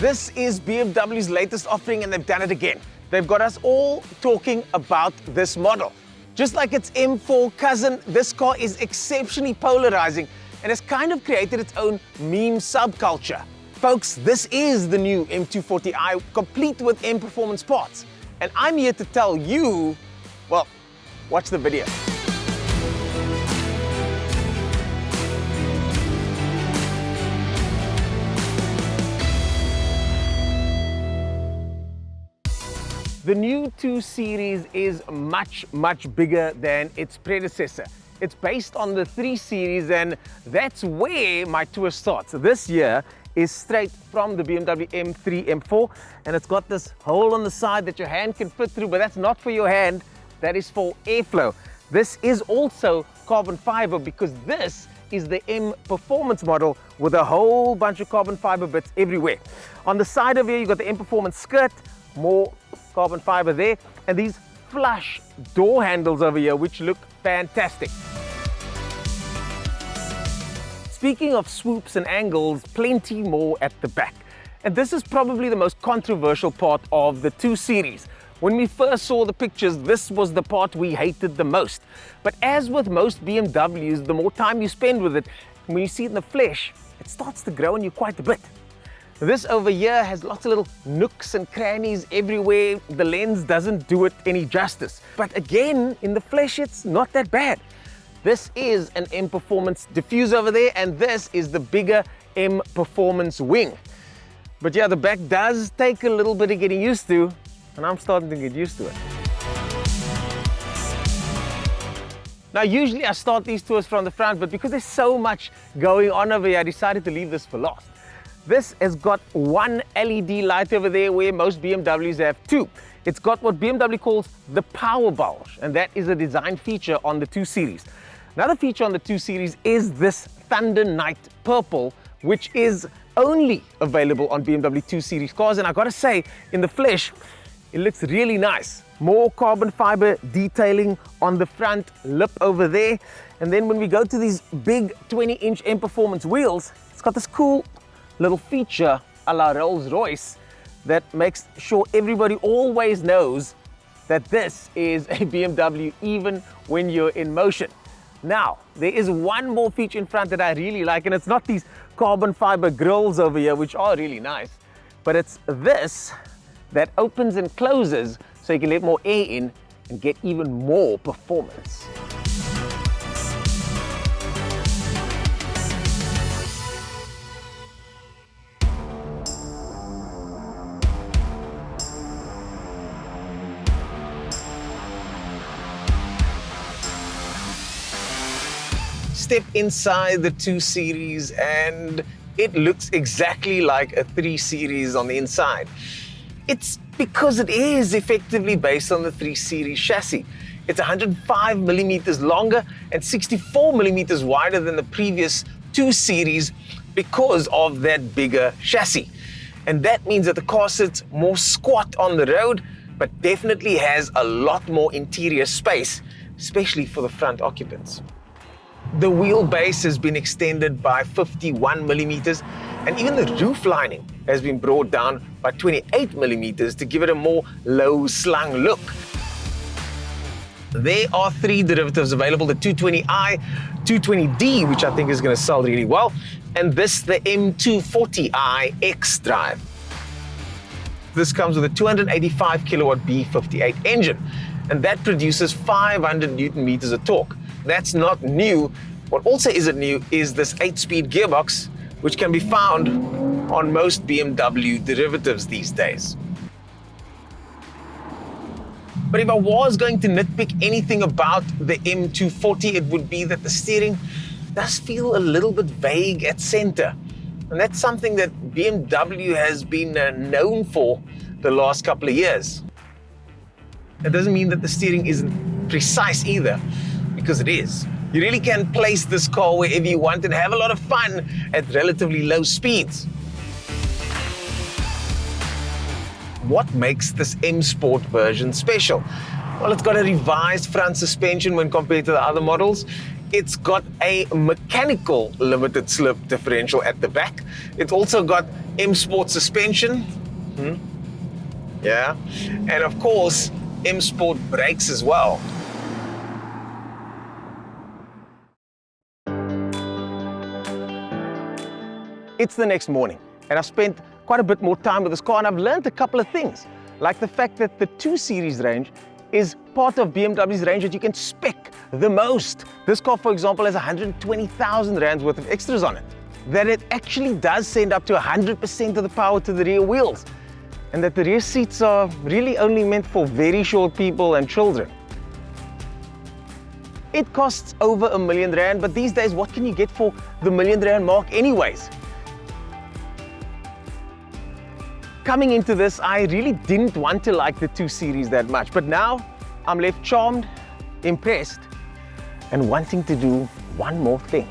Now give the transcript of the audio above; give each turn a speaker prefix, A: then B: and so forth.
A: This is BMW's latest offering, and they've done it again. They've got us all talking about this model. Just like its M4 cousin, this car is exceptionally polarizing and has kind of created its own meme subculture. Folks, this is the new M240i, complete with M performance parts. And I'm here to tell you, well, watch the video. The new 2 Series is much bigger than its predecessor. It's based on the 3 Series, and that's where my tour starts. This year is straight from the BMW M3, M4, and it's got this hole on the side that your hand can fit through, but that's not for your hand, that is for airflow. This is also carbon fiber because this is the M Performance model with a whole bunch of carbon fiber bits everywhere. On the side of here, you've got the M Performance skirt, more carbon fiber there, and these flush door handles over here which look fantastic. Speaking of swoops and angles, plenty more at the back. And this is probably the most controversial part of the 2 Series. When we first saw the pictures, this was the part we hated the most. But as with most BMWs, the more time you spend with it, when you see it in the flesh, it starts to grow on you quite a bit. This over here has lots of little nooks and crannies everywhere. The lens doesn't do it any justice. But again, in the flesh, it's not that bad. This is an M Performance diffuser over there, and this is the bigger M Performance wing. But yeah, the back does take a little bit of getting used to, and I'm starting to get used to it. Now, usually I start these tours from the front, but because there's so much going on over here, I decided to leave this for last. This has got one LED light over there where most BMWs have 2. It's got what BMW calls the power bulge, and that is a design feature on the 2 Series. Another feature on the 2 Series is this Thunder Night Purple, which is only available on BMW 2 Series cars, and I gotta say, in the flesh, it looks really nice. More carbon fiber detailing on the front lip over there, and then when we go to these big 20-inch M Performance wheels, it's got this cool little feature a la Rolls-Royce that makes sure everybody always knows that this is a BMW even when you're in motion. Now, there is one more feature in front that I really like, and it's not these carbon fiber grills over here, which are really nice, but it's this that opens and closes so you can let more air in and get even more performance. Step inside the 2 Series and it looks exactly like a 3 Series on the inside. It's because it is effectively based on the 3 Series chassis. It's 105 millimeters longer and 64 millimeters wider than the previous 2 Series because of that bigger chassis. And that means that the car sits more squat on the road, but definitely has a lot more interior space, especially for the front occupants. The wheelbase has been extended by 51 millimeters, and even the roof lining has been brought down by 28 millimeters to give it a more low-slung look. There are 3 derivatives available, the 220i, 220d, which I think is going to sell really well, and this, the M240i X-Drive. This comes with a 285 kilowatt B58 engine, and that produces 500 Newton meters of torque. That's not new. What also isn't new is this 8-speed gearbox, which can be found on most BMW derivatives these days. But if I was going to nitpick anything about the M240, it would be that the steering does feel a little bit vague at center. And that's something that BMW has been known for the last couple of years. That doesn't mean that the steering isn't precise either, because it is. You really can place this car wherever you want and have a lot of fun at relatively low speeds. What makes this M Sport version special? Well, it's got a revised front suspension when compared to the other models. It's got a mechanical limited slip differential at the back. It's also got M Sport suspension. Yeah. And of course, M Sport brakes as well. It's the next morning, and I've spent quite a bit more time with this car, and I've learned a couple of things, like the fact that the 2 Series range is part of BMW's range that you can spec the most. This car, for example, has 120,000 rands worth of extras on it. That it actually does send up to 100% of the power to the rear wheels, and that the rear seats are really only meant for very short people and children. It costs over R1 million, but these days, what can you get for the R1 million mark anyways? Coming into this, I really didn't want to like the 2 Series that much, but now I'm left charmed, impressed, and wanting to do one more thing.